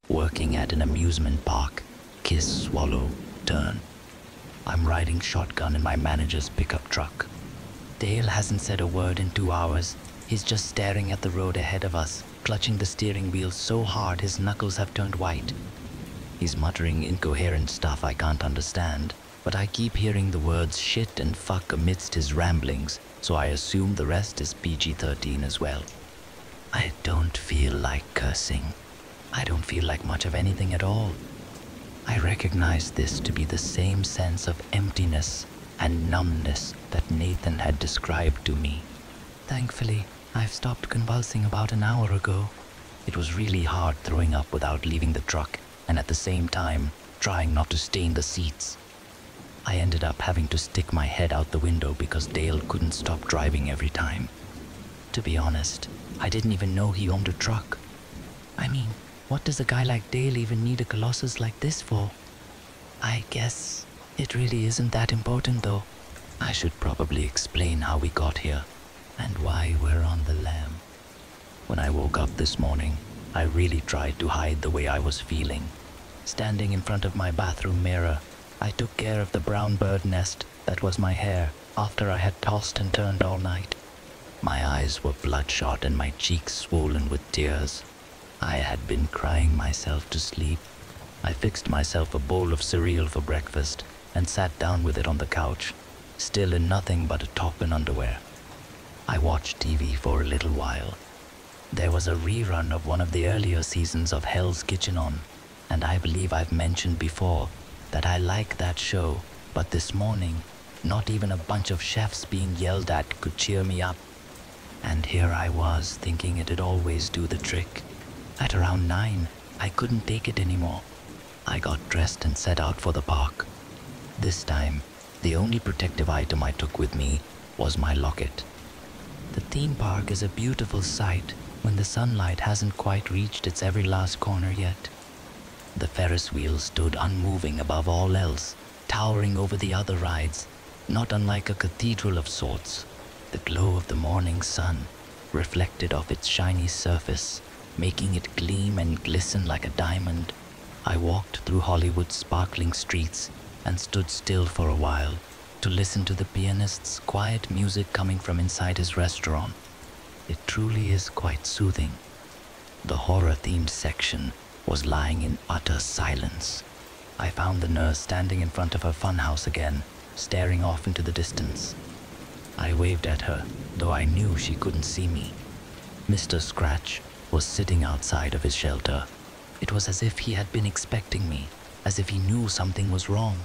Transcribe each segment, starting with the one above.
working at an amusement park. Kiss, swallow, turn. I'm riding shotgun in my manager's pickup truck. Dale hasn't said a word in 2 hours. He's just staring at the road ahead of us, clutching the steering wheel so hard his knuckles have turned white. He's muttering incoherent stuff I can't understand, but I keep hearing the words shit and fuck amidst his ramblings, so I assume the rest is PG-13 as well. I don't feel like cursing. I don't feel like much of anything at all. I recognize this to be the same sense of emptiness and numbness that Nathan had described to me. Thankfully, I've stopped convulsing about an hour ago. It was really hard throwing up without leaving the truck, and at the same time, trying not to stain the seats. I ended up having to stick my head out the window because Dale couldn't stop driving every time. To be honest, I didn't even know he owned a truck. I mean, what does a guy like Dale even need a Colossus like this for? I guess it really isn't that important though. I should probably explain how we got here and why we're on the lam. When I woke up this morning, I really tried to hide the way I was feeling. Standing in front of my bathroom mirror, I took care of the brown bird nest that was my hair after I had tossed and turned all night. My eyes were bloodshot and my cheeks swollen with tears. I had been crying myself to sleep. I fixed myself a bowl of cereal for breakfast and sat down with it on the couch, still in nothing but a top and underwear. I watched TV for a little while. There was a rerun of one of the earlier seasons of Hell's Kitchen on, and I believe I've mentioned before that I like that show, but this morning, not even a bunch of chefs being yelled at could cheer me up. And here I was thinking it'd always do the trick. At around 9, I couldn't take it anymore. I got dressed and set out for the park. This time, the only protective item I took with me was my locket. The theme park is a beautiful sight when the sunlight hasn't quite reached its every last corner yet. The Ferris wheel stood unmoving above all else, towering over the other rides, not unlike a cathedral of sorts. The glow of the morning sun reflected off its shiny surface, making it gleam and glisten like a diamond. I walked through Hollywood's sparkling streets and stood still for a while to listen to the pianist's quiet music coming from inside his restaurant. It truly is quite soothing. The horror-themed section was lying in utter silence. I found the nurse standing in front of her funhouse again, staring off into the distance. I waved at her, though I knew she couldn't see me. Mr. Scratch was sitting outside of his shelter. It was as if he had been expecting me, as if he knew something was wrong.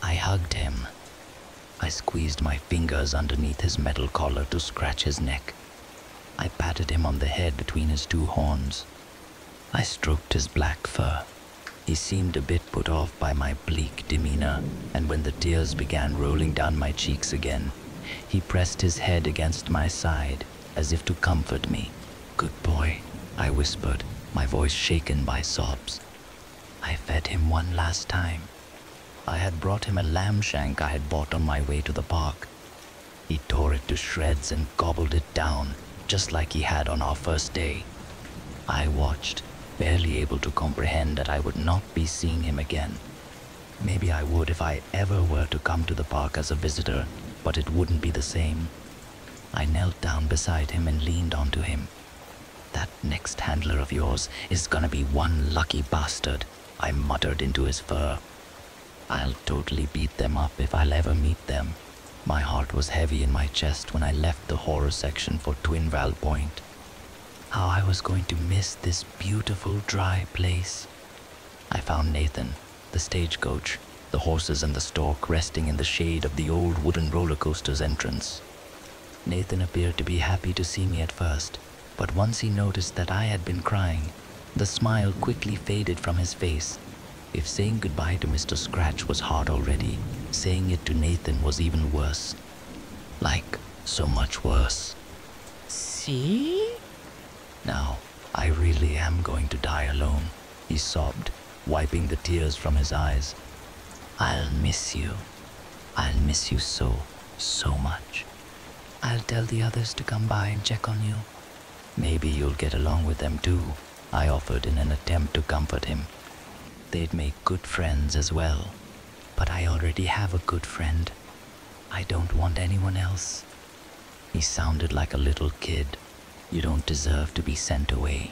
I hugged him. I squeezed my fingers underneath his metal collar to scratch his neck. I patted him on the head between his two horns. I stroked his black fur. He seemed a bit put off by my bleak demeanor, and when the tears began rolling down my cheeks again, he pressed his head against my side as if to comfort me. "Good boy," I whispered, my voice shaken by sobs. I fed him one last time. I had brought him a lamb shank I had bought on my way to the park. He tore it to shreds and gobbled it down, just like he had on our first day. I watched, barely able to comprehend that I would not be seeing him again. Maybe I would if I ever were to come to the park as a visitor, but it wouldn't be the same. I knelt down beside him and leaned onto him. "That next handler of yours is gonna be one lucky bastard," I muttered into his fur. "I'll totally beat them up if I'll ever meet them." My heart was heavy in my chest when I left the horror section for Twin Val Point. How I was going to miss this beautiful dry place. I found Nathan, the stagecoach, the horses and the stork resting in the shade of the old wooden roller coaster's entrance. Nathan appeared to be happy to see me at first, but once he noticed that I had been crying, the smile quickly faded from his face. If saying goodbye to Mr. Scratch was hard already, saying it to Nathan was even worse. Like, so much worse. "See? Now, I really am going to die alone," he sobbed, wiping the tears from his eyes. "I'll miss you. I'll miss you so, so much. I'll tell the others to come by and check on you. Maybe you'll get along with them too," I offered in an attempt to comfort him. They'd make good friends as well. But I already have a good friend. I don't want anyone else. He sounded like a little kid. You don't deserve to be sent away.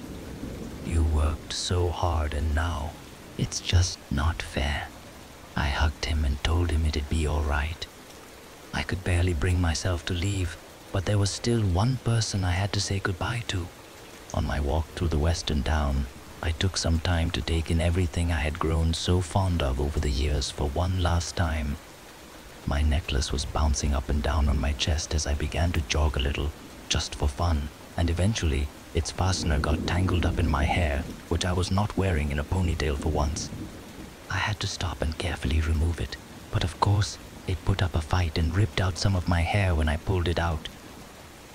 You worked so hard and now it's just not fair. I hugged him and told him it'd be all right. I could barely bring myself to leave, but there was still one person I had to say goodbye to. On my walk through the western town, I took some time to take in everything I had grown so fond of over the years for one last time. My necklace was bouncing up and down on my chest as I began to jog a little, just for fun, and eventually its fastener got tangled up in my hair, which I was not wearing in a ponytail for once. I had to stop and carefully remove it, but of course, it put up a fight and ripped out some of my hair when I pulled it out.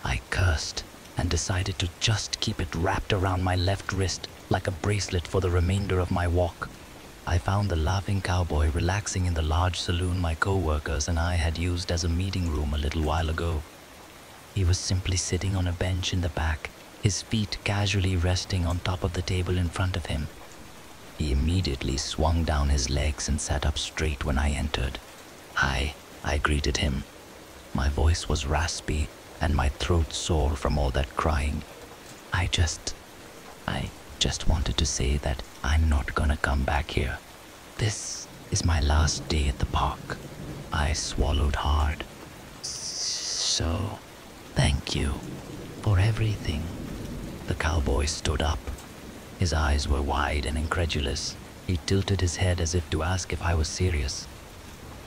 I cursed and decided to just keep it wrapped around my left wrist like a bracelet for the remainder of my walk. I found the laughing cowboy relaxing in the large saloon my co-workers and I had used as a meeting room a little while ago. He was simply sitting on a bench in the back, his feet casually resting on top of the table in front of him. He immediately swung down his legs and sat up straight when I entered. "Hi," I greeted him. My voice was raspy and my throat sore from all that crying. I just wanted to say that I'm not gonna come back here. This is my last day at the park." I swallowed hard. "So, thank you for everything." The cowboy stood up. His eyes were wide and incredulous. He tilted his head as if to ask if I was serious.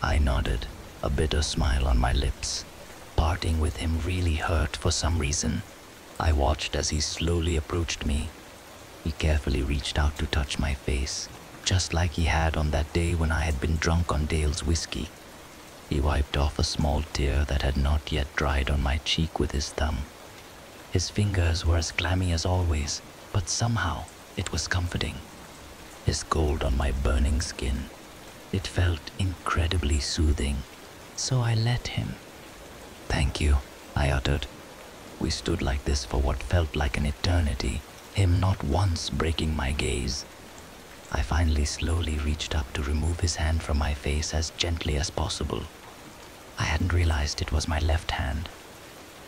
I nodded, a bitter smile on my lips. Parting with him really hurt for some reason. I watched as he slowly approached me. He carefully reached out to touch my face, just like he had on that day when I had been drunk on Dale's whiskey. He wiped off a small tear that had not yet dried on my cheek with his thumb. His fingers were as clammy as always, but somehow it was comforting. His cold on my burning skin. It felt incredibly soothing, so I let him. "Thank you," I uttered. We stood like this for what felt like an eternity, him not once breaking my gaze. I finally slowly reached up to remove his hand from my face as gently as possible. I hadn't realized it was my left hand.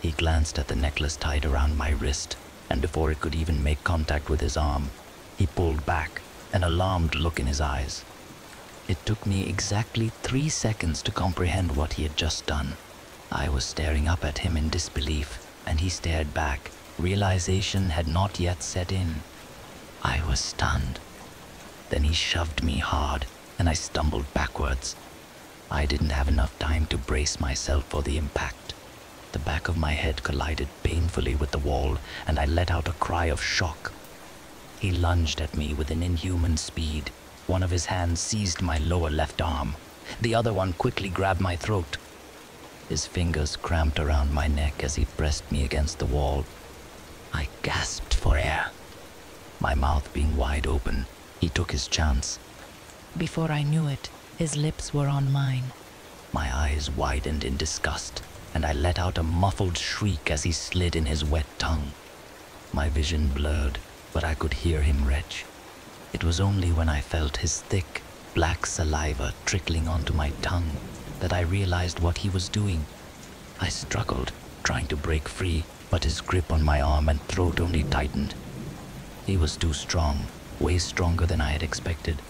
He glanced at the necklace tied around my wrist, and before it could even make contact with his arm, he pulled back, an alarmed look in his eyes. It took me exactly 3 seconds to comprehend what he had just done. I was staring up at him in disbelief, and he stared back. Realization had not yet set in. I was stunned. Then he shoved me hard, and I stumbled backwards. I didn't have enough time to brace myself for the impact. The back of my head collided painfully with the wall, and I let out a cry of shock. He lunged at me with an inhuman speed. One of his hands seized my lower left arm. The other one quickly grabbed my throat. His fingers cramped around my neck as he pressed me against the wall. I gasped for air. My mouth being wide open, he took his chance. Before I knew it, his lips were on mine. My eyes widened in disgust, and I let out a muffled shriek as he slid in his wet tongue. My vision blurred, but I could hear him retch. It was only when I felt his thick, black saliva trickling onto my tongue that I realized what he was doing. I struggled, trying to break free, but his grip on my arm and throat only tightened. He was too strong, way stronger than I had expected.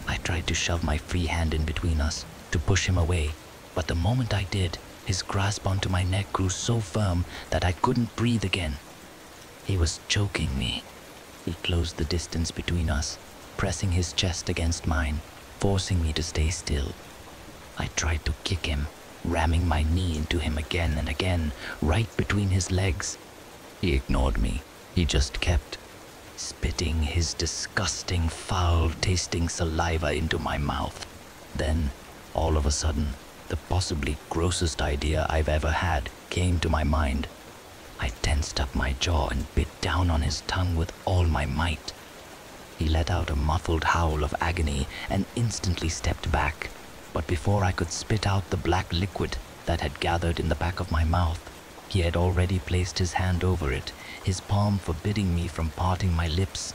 I tried to shove my free hand in between us, to push him away, but the moment I did, his grasp onto my neck grew so firm that I couldn't breathe again. He was choking me. He closed the distance between us, pressing his chest against mine, forcing me to stay still. I tried to kick him, ramming my knee into him again and again, right between his legs. He ignored me. He just kept spitting his disgusting, foul-tasting saliva into my mouth. Then, all of a sudden, the possibly grossest idea I've ever had came to my mind. I tensed up my jaw and bit down on his tongue with all my might. He let out a muffled howl of agony and instantly stepped back. But before I could spit out the black liquid that had gathered in the back of my mouth, He had already placed his hand over it, his palm forbidding me from parting my lips.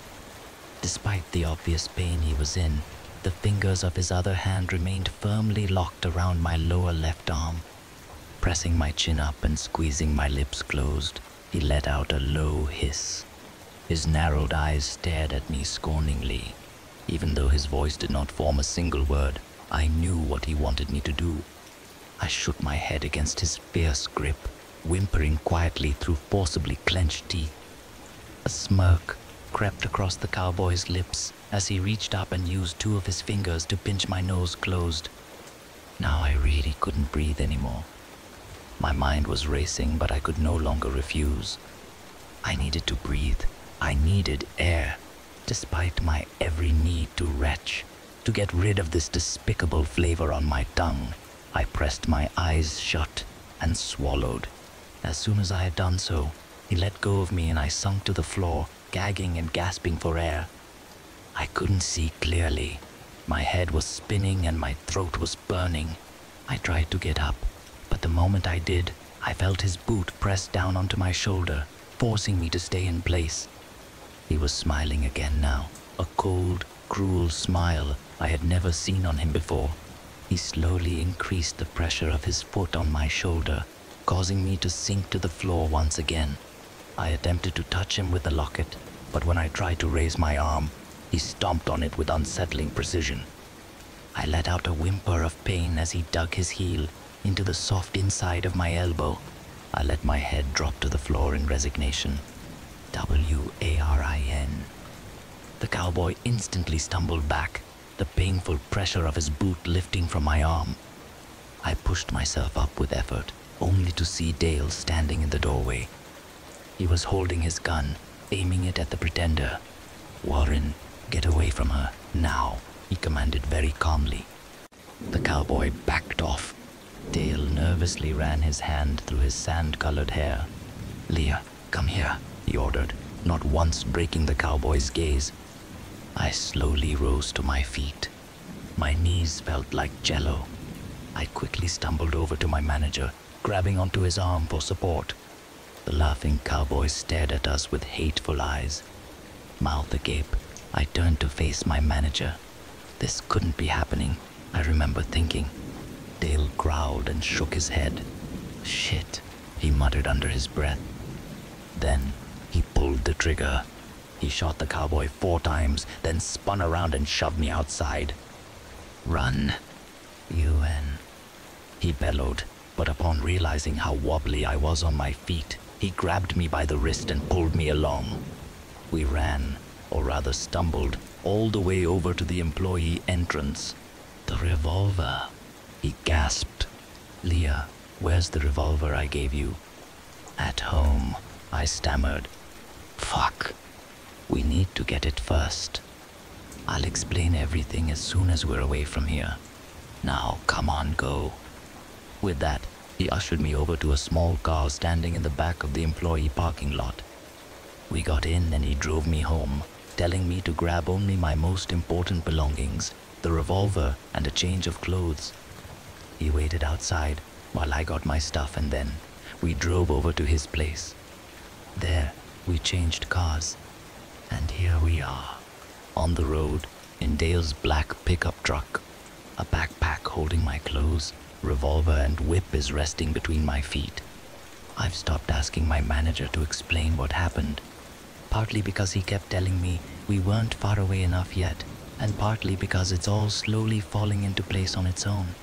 Despite the obvious pain he was in, the fingers of his other hand remained firmly locked around my lower left arm. Pressing my chin up and squeezing my lips closed, he let out a low hiss. His narrowed eyes stared at me scorningly. Even though his voice did not form a single word, I knew what he wanted me to do. I shook my head against his fierce grip, whimpering quietly through forcibly clenched teeth. A smirk crept across the cowboy's lips as he reached up and used two of his fingers to pinch my nose closed. Now I really couldn't breathe anymore. My mind was racing, but I could no longer refuse. I needed to breathe. I needed air, despite my every need to retch, to get rid of this despicable flavor on my tongue. I pressed my eyes shut and swallowed. As soon as I had done so, he let go of me and I sunk to the floor, gagging and gasping for air. I couldn't see clearly. My head was spinning and my throat was burning. I tried to get up, but the moment I did, I felt his boot press down onto my shoulder, forcing me to stay in place. He was smiling again now, a cold, cruel smile I had never seen on him before. He slowly increased the pressure of his foot on my shoulder, causing me to sink to the floor once again. I attempted to touch him with the locket, but when I tried to raise my arm, he stomped on it with unsettling precision. I let out a whimper of pain as he dug his heel into the soft inside of my elbow. I let my head drop to the floor in resignation. W-A-R-I-N. The cowboy instantly stumbled back, the painful pressure of his boot lifting from my arm. I pushed myself up with effort, only to see Dale standing in the doorway. He was holding his gun, aiming it at the pretender. "Warren, get away from her, now," he commanded very calmly. The cowboy backed off. Dale nervously ran his hand through his sand-colored hair. "Leah, come here," he ordered, not once breaking the cowboy's gaze. I slowly rose to my feet. My knees felt like jello. I quickly stumbled over to my manager, grabbing onto his arm for support. The laughing cowboy stared at us with hateful eyes. Mouth agape, I turned to face my manager. This couldn't be happening, I remember thinking. Dale growled and shook his head. "Shit," he muttered under his breath. Then he pulled the trigger. He shot the cowboy 4 times, then spun around and shoved me outside. "Run, UN," he bellowed, but upon realizing how wobbly I was on my feet, he grabbed me by the wrist and pulled me along. We ran, or rather stumbled, all the way over to the employee entrance. "The revolver," he gasped. "Leah, where's the revolver I gave you?" "At home," I stammered. "Fuck. We need to get it first. I'll explain everything as soon as we're away from here. Now, come on, go." With that, he ushered me over to a small car standing in the back of the employee parking lot. We got in and he drove me home, telling me to grab only my most important belongings, the revolver and a change of clothes. He waited outside while I got my stuff and then we drove over to his place. There, we changed cars. And here we are, on the road, in Dale's black pickup truck. A backpack holding my clothes, revolver and whip is resting between my feet. I've stopped asking my manager to explain what happened, partly because he kept telling me we weren't far away enough yet, and partly because it's all slowly falling into place on its own.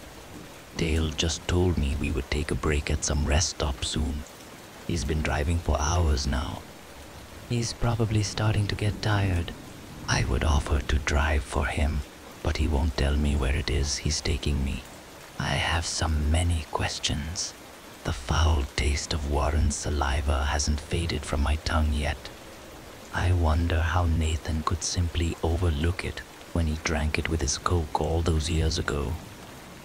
Dale just told me we would take a break at some rest stop soon. He's been driving for hours now. He's probably starting to get tired. I would offer to drive for him, but he won't tell me where it is he's taking me. I have many questions. The foul taste of Warren's saliva hasn't faded from my tongue yet. I wonder how Nathan could simply overlook it when he drank it with his Coke all those years ago.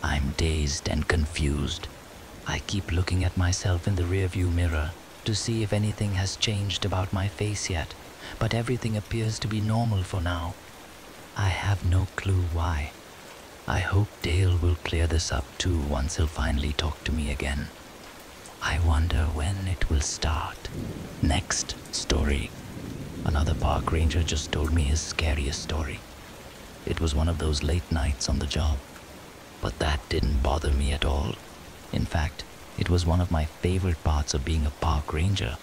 I'm dazed and confused. I keep looking at myself in the rearview mirror to see if anything has changed about my face yet, but everything appears to be normal for now. I have no clue why. I hope Dale will clear this up too once he'll finally talk to me again. I wonder when it will start. Next story. Another park ranger just told me his scariest story. It was one of those late nights on the job. But that didn't bother me at all. In fact, it was one of my favorite parts of being a park ranger.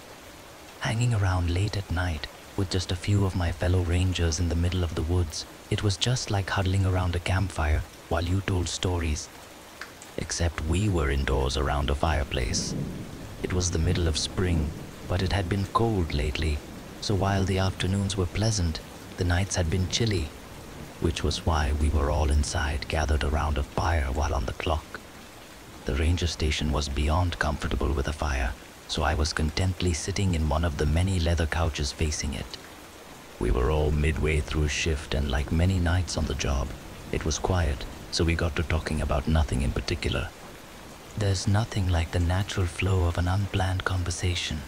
Hanging around late at night with just a few of my fellow rangers in the middle of the woods, it was just like huddling around a campfire while you told stories. Except we were indoors around a fireplace. It was the middle of spring, but it had been cold lately, so while the afternoons were pleasant, the nights had been chilly, which was why we were all inside gathered around a fire while on the clock. The ranger station was beyond comfortable with a fire, so I was contentedly sitting in one of the many leather couches facing it. We were all midway through shift, and like many nights on the job, it was quiet, so we got to talking about nothing in particular. There's nothing like the natural flow of an unplanned conversation.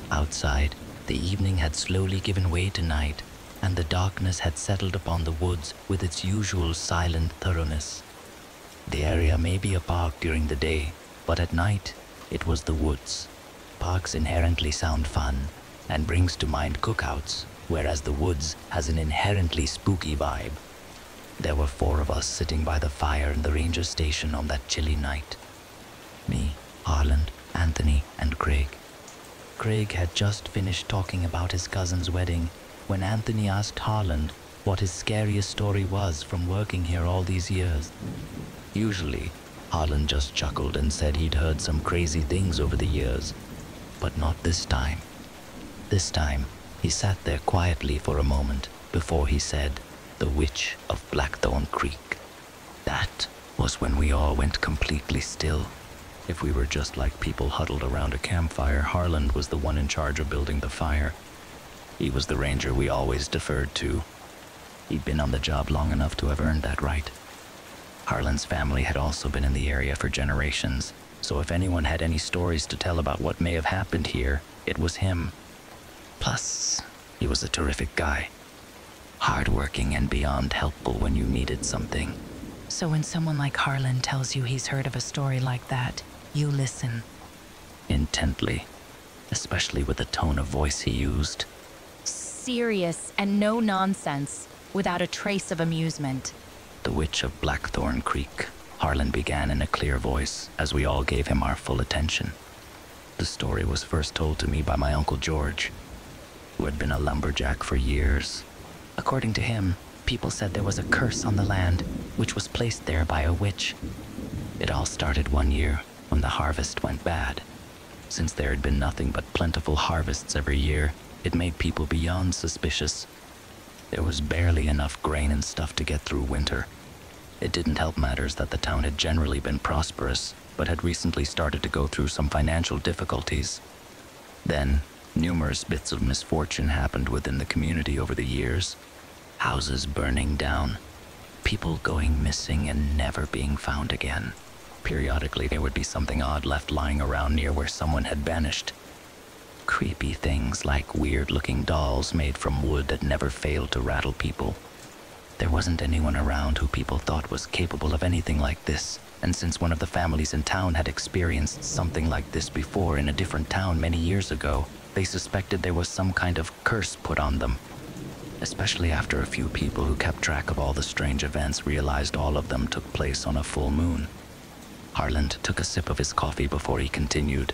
Outside, the evening had slowly given way to night, and the darkness had settled upon the woods with its usual silent thoroughness. The area may be a park during the day, but at night, it was the woods. Parks inherently sound fun and brings to mind cookouts, whereas the woods has an inherently spooky vibe. There were 4 of us sitting by the fire in the ranger station on that chilly night. Me, Harland, Anthony, and Craig. Craig had just finished talking about his cousin's wedding when Anthony asked Harland what his scariest story was from working here all these years. Usually, Harland just chuckled and said he'd heard some crazy things over the years, but not this time. This time, he sat there quietly for a moment before he said, "The Witch of Blackthorn Creek." That was when we all went completely still. If we were just like people huddled around a campfire, Harland was the one in charge of building the fire. He was the ranger we always deferred to. He'd been on the job long enough to have earned that right. Harland's family had also been in the area for generations, so if anyone had any stories to tell about what may have happened here, it was him. Plus, he was a terrific guy. Hardworking and beyond helpful when you needed something. So when someone like Harlan tells you he's heard of a story like that, you listen. Intently, especially with the tone of voice he used. Serious and no nonsense, without a trace of amusement. The Witch of Blackthorn Creek, Harlan began in a clear voice as we all gave him our full attention. The story was first told to me by my Uncle George, who had been a lumberjack for years. According to him, people said there was a curse on the land, which was placed there by a witch. It all started one year when the harvest went bad. Since there had been nothing but plentiful harvests every year, it made people beyond suspicious. There was barely enough grain and stuff to get through winter. It didn't help matters that the town had generally been prosperous, but had recently started to go through some financial difficulties. Then, numerous bits of misfortune happened within the community over the years. Houses burning down, people going missing and never being found again. Periodically, there would be something odd left lying around near where someone had vanished. Creepy things like weird-looking dolls made from wood that never failed to rattle people. There wasn't anyone around who people thought was capable of anything like this, and since one of the families in town had experienced something like this before in a different town many years ago, they suspected there was some kind of curse put on them. Especially after a few people who kept track of all the strange events realized all of them took place on a full moon. Harland took a sip of his coffee before he continued.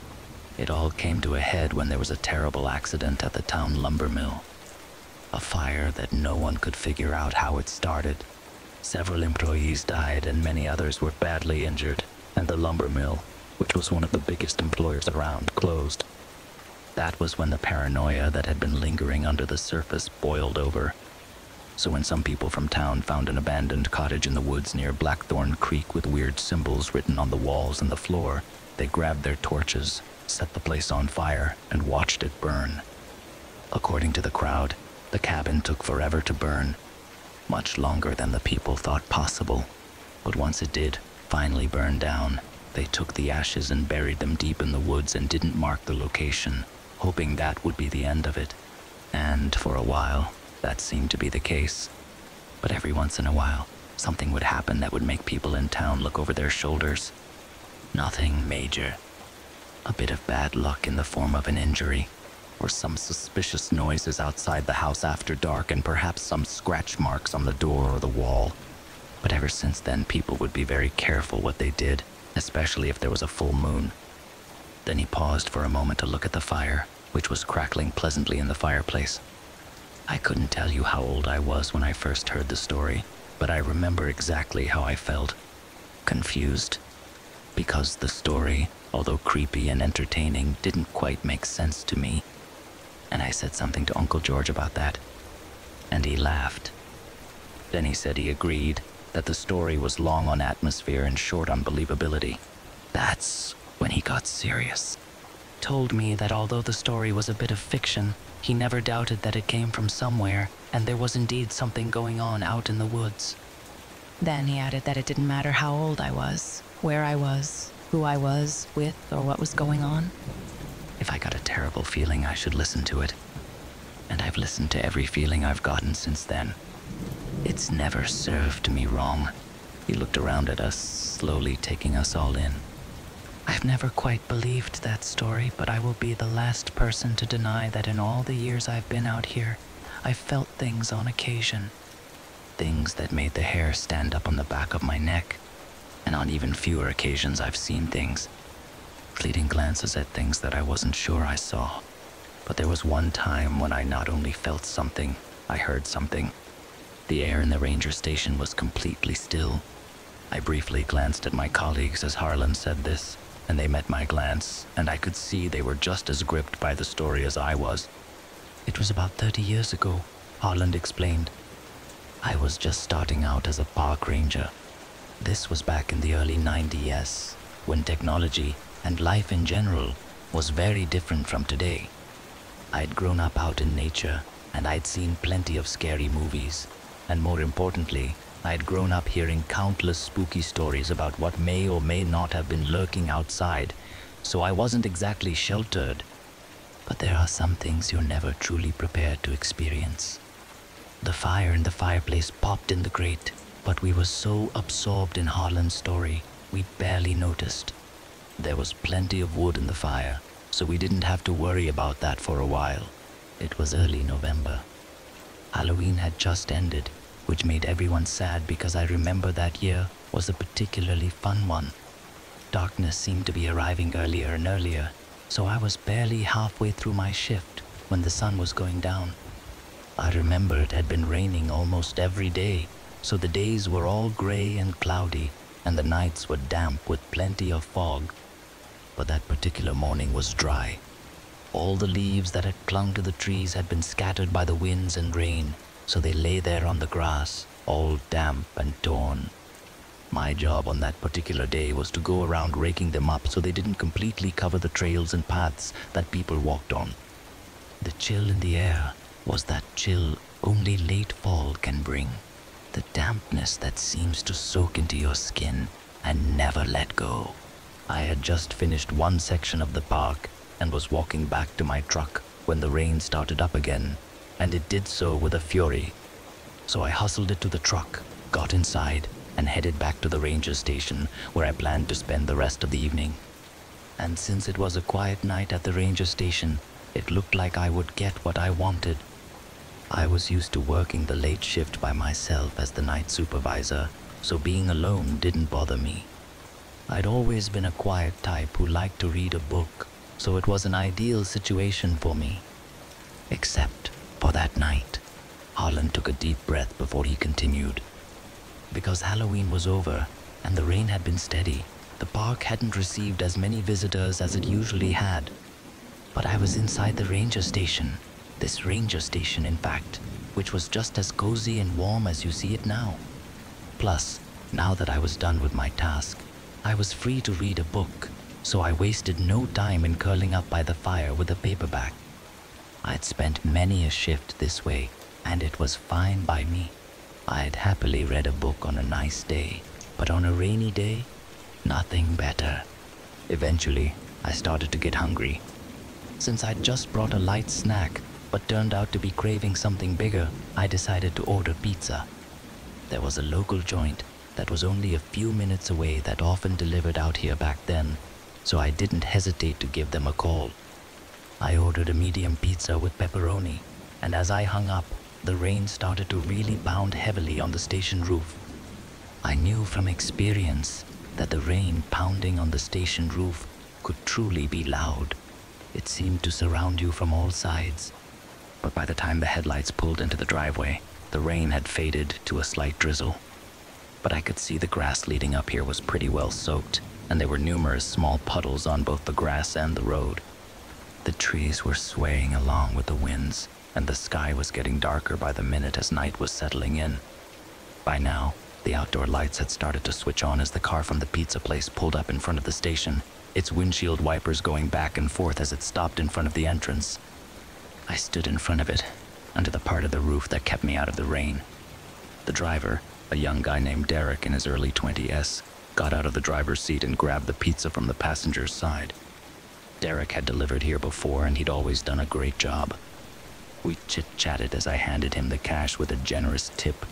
It all came to a head when there was a terrible accident at the town lumber mill. A fire that no one could figure out how it started. Several employees died and many others were badly injured, and the lumber mill, which was one of the biggest employers around, closed. That was when the paranoia that had been lingering under the surface boiled over. So when some people from town found an abandoned cottage in the woods near Blackthorn Creek with weird symbols written on the walls and the floor, they grabbed their torches, set the place on fire, and watched it burn. According to the crowd, the cabin took forever to burn, much longer than the people thought possible. But once it did finally burn down, they took the ashes and buried them deep in the woods and didn't mark the location, hoping that would be the end of it. And for a while, that seemed to be the case. But every once in a while, something would happen that would make people in town look over their shoulders. Nothing major. A bit of bad luck in the form of an injury, or some suspicious noises outside the house after dark, and perhaps some scratch marks on the door or the wall. But ever since then, people would be very careful what they did, especially if there was a full moon. Then he paused for a moment to look at the fire, which was crackling pleasantly in the fireplace. I couldn't tell you how old I was when I first heard the story, but I remember exactly how I felt. Confused. Because the story, although creepy and entertaining, didn't quite make sense to me. And I said something to Uncle George about that, and he laughed. Then he said he agreed that the story was long on atmosphere and short on believability. That's when he got serious. Told me that although the story was a bit of fiction, he never doubted that it came from somewhere, and there was indeed something going on out in the woods. Then he added that it didn't matter how old I was, where I was, who I was with, or what was going on. If I got a terrible feeling, I should listen to it. And I've listened to every feeling I've gotten since then. It's never served me wrong. He looked around at us, slowly taking us all in. I've never quite believed that story, but I will be the last person to deny that in all the years I've been out here, I've felt things on occasion. Things that made the hair stand up on the back of my neck. And on even fewer occasions, I've seen things. Fleeting glances at things that I wasn't sure I saw. But there was one time when I not only felt something, I heard something. The air in the ranger station was completely still. I briefly glanced at my colleagues as Harlan said this, and they met my glance, and I could see they were just as gripped by the story as I was. It was about 30 years ago, Harlan explained. I was just starting out as a park ranger. This was back in the early 90s, when technology and life in general was very different from today. I'd grown up out in nature, and I'd seen plenty of scary movies, and more importantly, I'd grown up hearing countless spooky stories about what may or may not have been lurking outside, so I wasn't exactly sheltered. But there are some things you're never truly prepared to experience. The fire in the fireplace popped in the grate, but we were so absorbed in Harlan's story, we barely noticed. There was plenty of wood in the fire, so we didn't have to worry about that for a while. It was early November. Halloween had just ended, which made everyone sad because I remember that year was a particularly fun one. Darkness seemed to be arriving earlier and earlier, so I was barely halfway through my shift when the sun was going down. I remember it had been raining almost every day, so the days were all gray and cloudy, and the nights were damp with plenty of fog. But that particular morning was dry. All the leaves that had clung to the trees had been scattered by the winds and rain, so they lay there on the grass, all damp and torn. My job on that particular day was to go around raking them up so they didn't completely cover the trails and paths that people walked on. The chill in the air was that chill only late fall can bring. The dampness that seems to soak into your skin and never let go. I had just finished one section of the park and was walking back to my truck when the rain started up again, and it did so with a fury. So I hustled it to the truck, got inside, and headed back to the ranger station where I planned to spend the rest of the evening. And since it was a quiet night at the ranger station, it looked like I would get what I wanted. I was used to working the late shift by myself as the night supervisor, so being alone didn't bother me. I'd always been a quiet type who liked to read a book, so it was an ideal situation for me. Except for that night. Harlan took a deep breath before he continued. Because Halloween was over and the rain had been steady, the park hadn't received as many visitors as it usually had. But I was inside the ranger station, this ranger station in fact, which was just as cozy and warm as you see it now. Plus, now that I was done with my task, I was free to read a book, so I wasted no time in curling up by the fire with a paperback. I'd spent many a shift this way, and it was fine by me. I'd happily read a book on a nice day, but on a rainy day, nothing better. Eventually, I started to get hungry. Since I'd just brought a light snack, but turned out to be craving something bigger, I decided to order pizza. There was a local joint that was only a few minutes away that often delivered out here back then, so I didn't hesitate to give them a call. I ordered a medium pizza with pepperoni, and as I hung up, the rain started to really pound heavily on the station roof. I knew from experience that the rain pounding on the station roof could truly be loud. It seemed to surround you from all sides. But by the time the headlights pulled into the driveway, the rain had faded to a slight drizzle. But I could see the grass leading up here was pretty well soaked, and there were numerous small puddles on both the grass and the road. The trees were swaying along with the winds, and the sky was getting darker by the minute as night was settling in. By now, the outdoor lights had started to switch on as the car from the pizza place pulled up in front of the station, its windshield wipers going back and forth as it stopped in front of the entrance. I stood in front of it, under the part of the roof that kept me out of the rain. The driver, a young guy named Derek in his early 20s, got out of the driver's seat and grabbed the pizza from the passenger's side. Derek had delivered here before, and he'd always done a great job. We chit-chatted as I handed him the cash with a generous tip.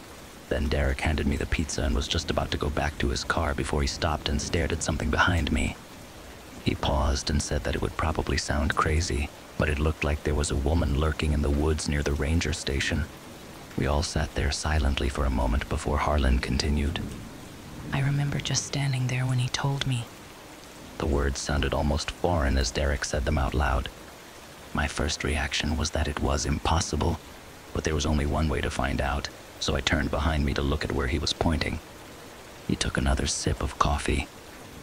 Then Derek handed me the pizza and was just about to go back to his car before he stopped and stared at something behind me. He paused and said that it would probably sound crazy, but it looked like there was a woman lurking in the woods near the ranger station. We all sat there silently for a moment before Harlan continued. I remember just standing there when he told me. The words sounded almost foreign as Derek said them out loud. My first reaction was that it was impossible, but there was only one way to find out, so I turned behind me to look at where he was pointing. He took another sip of coffee.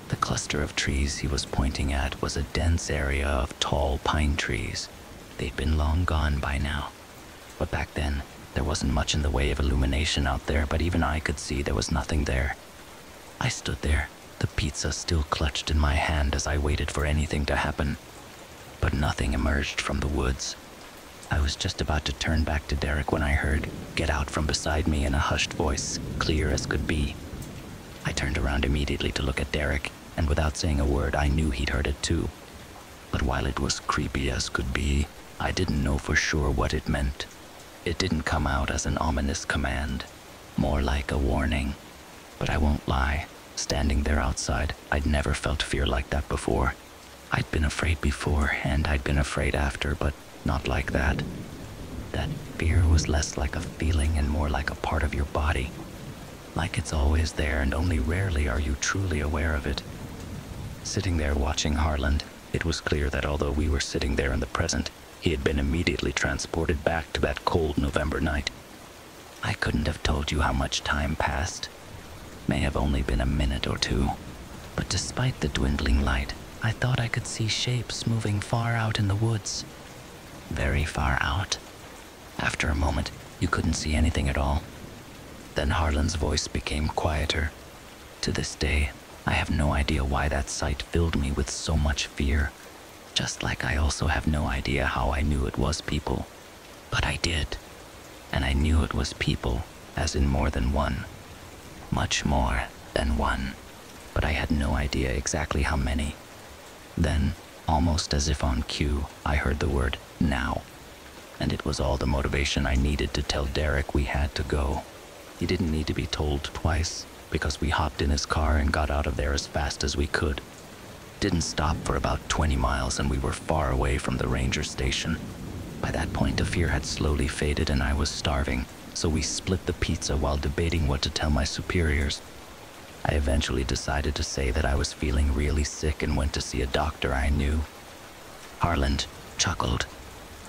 The cluster of trees he was pointing at was a dense area of tall pine trees. They'd been long gone by now. But back then, there wasn't much in the way of illumination out there, but even I could see there was nothing there. I stood there, the pizza still clutched in my hand as I waited for anything to happen. But nothing emerged from the woods. I was just about to turn back to Derek when I heard, "Get out from beside me," in a hushed voice, clear as could be. I turned around immediately to look at Derek, and without saying a word, I knew he'd heard it too. But while it was creepy as could be, I didn't know for sure what it meant. It didn't come out as an ominous command, more like a warning. But I won't lie, standing there outside, I'd never felt fear like that before. I'd been afraid before, and I'd been afraid after, but not like that. That fear was less like a feeling and more like a part of your body. Like it's always there, and only rarely are you truly aware of it. Sitting there watching Harlan, it was clear that although we were sitting there in the present, he had been immediately transported back to that cold November night. I couldn't have told you how much time passed. May have only been a minute or two. But despite the dwindling light, I thought I could see shapes moving far out in the woods. Very far out. After a moment, you couldn't see anything at all. Then Harlan's voice became quieter. To this day, I have no idea why that sight filled me with so much fear. Just like I also have no idea how I knew it was people. But I did. And I knew it was people, as in more than one. Much more than one. But I had no idea exactly how many. Then, almost as if on cue, I heard the word, "now." And it was all the motivation I needed to tell Derek we had to go. He didn't need to be told twice, because we hopped in his car and got out of there as fast as we could. Didn't stop for about 20 miles, and we were far away from the ranger station. By that point, the fear had slowly faded and I was starving, so we split the pizza while debating what to tell my superiors. I eventually decided to say that I was feeling really sick and went to see a doctor I knew. Harlan chuckled,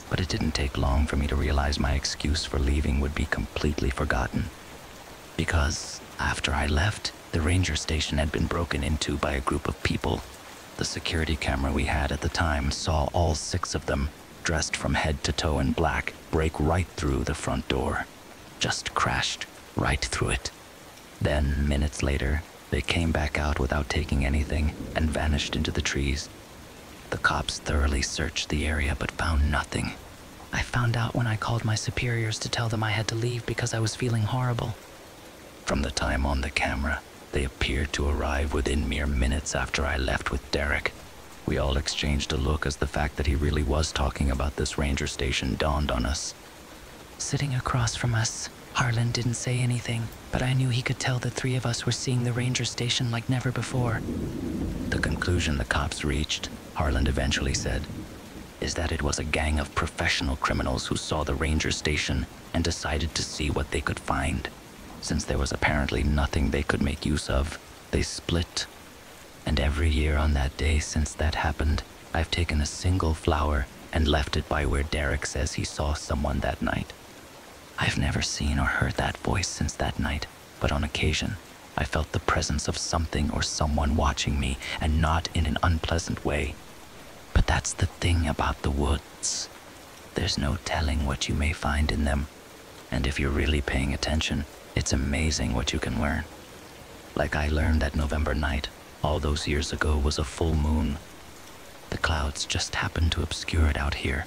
but it didn't take long for me to realize my excuse for leaving would be completely forgotten. Because after I left, the ranger station had been broken into by a group of people. The security camera we had at the time saw all 6 of them, dressed from head to toe in black, break right through the front door. Just crashed right through it. Then, minutes later, they came back out without taking anything and vanished into the trees. The cops thoroughly searched the area but found nothing. I found out when I called my superiors to tell them I had to leave because I was feeling horrible. From the time on the camera, they appeared to arrive within mere minutes after I left with Derek. We all exchanged a look as the fact that he really was talking about this ranger station dawned on us. Sitting across from us, Harlan didn't say anything, but I knew he could tell the three of us were seeing the ranger station like never before. The conclusion the cops reached, Harlan eventually said, is that it was a gang of professional criminals who saw the ranger station and decided to see what they could find. Since there was apparently nothing they could make use of, they split. And every year on that day since that happened, I've taken a single flower and left it by where Derek says he saw someone that night. I've never seen or heard that voice since that night, but on occasion, I felt the presence of something or someone watching me, and not in an unpleasant way. But that's the thing about the woods. There's no telling what you may find in them. And if you're really paying attention, it's amazing what you can learn. Like I learned that November night, all those years ago, was a full moon. The clouds just happened to obscure it out here.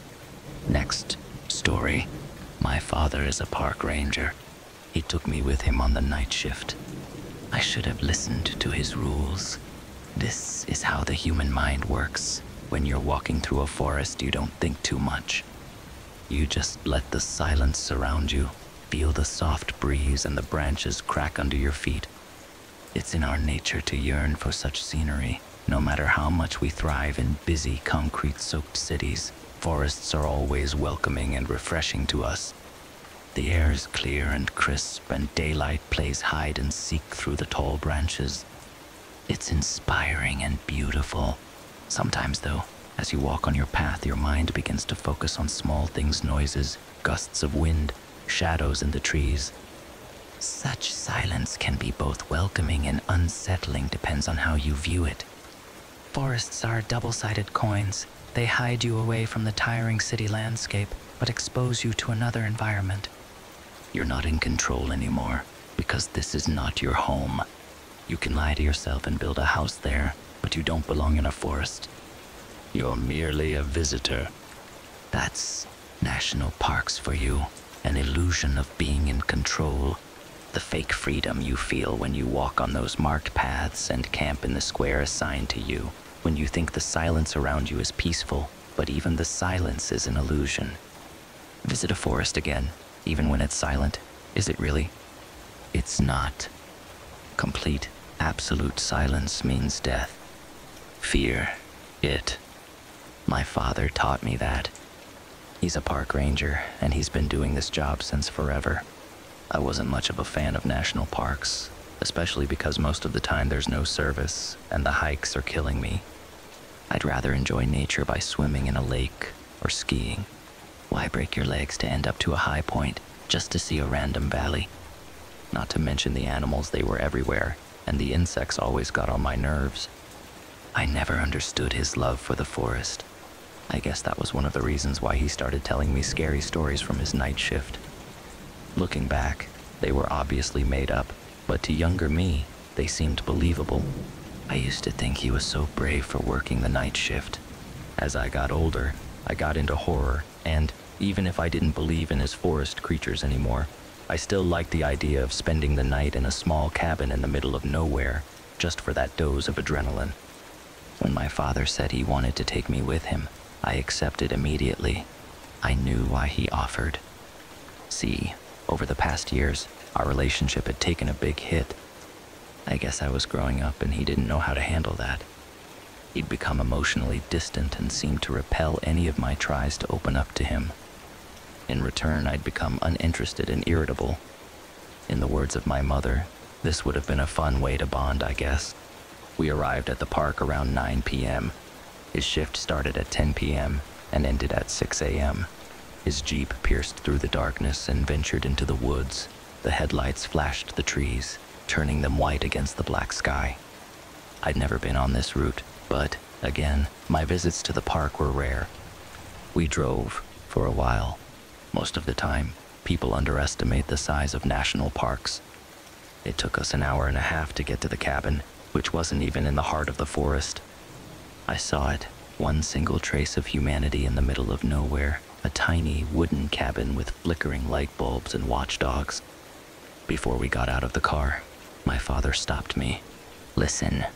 Next story. My father is a park ranger. He took me with him on the night shift. I should have listened to his rules. This is how the human mind works. When you're walking through a forest, you don't think too much. You just let the silence surround you, feel the soft breeze and the branches crack under your feet. It's in our nature to yearn for such scenery. No matter how much we thrive in busy, concrete-soaked cities, forests are always welcoming and refreshing to us. The air is clear and crisp, and daylight plays hide and seek through the tall branches. It's inspiring and beautiful. Sometimes, though, as you walk on your path, your mind begins to focus on small things, noises, gusts of wind, shadows in the trees. Such silence can be both welcoming and unsettling, depends on how you view it. Forests are double-sided coins. They hide you away from the tiring city landscape, but expose you to another environment. You're not in control anymore, because this is not your home. You can lie to yourself and build a house there, but you don't belong in a forest. You're merely a visitor. That's national parks for you, an illusion of being in control. The fake freedom you feel when you walk on those marked paths and camp in the square assigned to you, when you think the silence around you is peaceful, but even the silence is an illusion. Visit a forest again, even when it's silent. Is it really? It's not. Complete, absolute silence means death. Fear it. My father taught me that. He's a park ranger, and he's been doing this job since forever. I wasn't much of a fan of national parks, especially because most of the time there's no service, and the hikes are killing me. I'd rather enjoy nature by swimming in a lake or skiing. Why break your legs to end up to a high point just to see a random valley? Not to mention the animals, they were everywhere, and the insects always got on my nerves. I never understood his love for the forest. I guess that was one of the reasons why he started telling me scary stories from his night shift. Looking back, they were obviously made up, but to younger me, they seemed believable. I used to think he was so brave for working the night shift. As I got older, I got into horror, and even if I didn't believe in his forest creatures anymore, I still liked the idea of spending the night in a small cabin in the middle of nowhere, just for that dose of adrenaline. When my father said he wanted to take me with him, I accepted immediately. I knew why he offered. See, over the past years, our relationship had taken a big hit. I guess I was growing up and he didn't know how to handle that. He'd become emotionally distant and seemed to repel any of my tries to open up to him. In return, I'd become uninterested and irritable. In the words of my mother, this would have been a fun way to bond, I guess. We arrived at the park around 9 p.m. His shift started at 10 p.m. and ended at 6 a.m. His jeep pierced through the darkness and ventured into the woods. The headlights flashed the trees, turning them white against the black sky. I'd never been on this route, but, again, my visits to the park were rare. We drove, for a while. Most of the time, people underestimate the size of national parks. It took us an hour and a half to get to the cabin, which wasn't even in the heart of the forest. I saw it, one single trace of humanity in the middle of nowhere, a tiny wooden cabin with flickering light bulbs and watchdogs. Before we got out of the car, my father stopped me. Listen,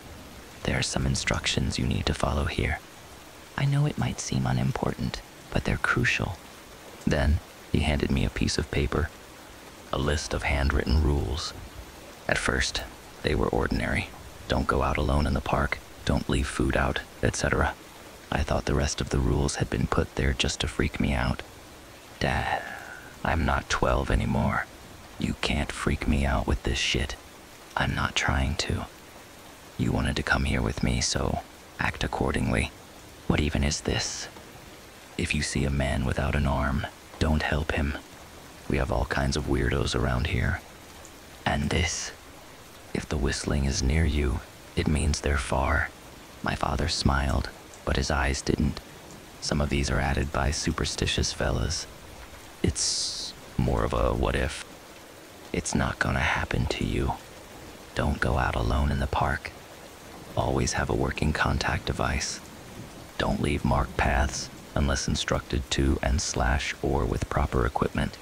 there are some instructions you need to follow here. I know it might seem unimportant, but they're crucial. Then he handed me a piece of paper. a list of handwritten rules. At first, they were ordinary. Don't go out alone in the park, don't leave food out, etc. I thought the rest of the rules had been put there just to freak me out. Dad, I'm not 12 anymore. You can't freak me out with this shit. I'm not trying to. You wanted to come here with me, so act accordingly. What even is this? If you see a man without an arm, don't help him. We have all kinds of weirdos around here. And this. If the whistling is near you, it means they're far. My father smiled, but his eyes didn't. Some of these are added by superstitious fellas. It's more of a what if. It's not gonna happen to you. Don't go out alone in the park. Always have a working contact device. Don't leave marked paths unless instructed to and/or with proper equipment.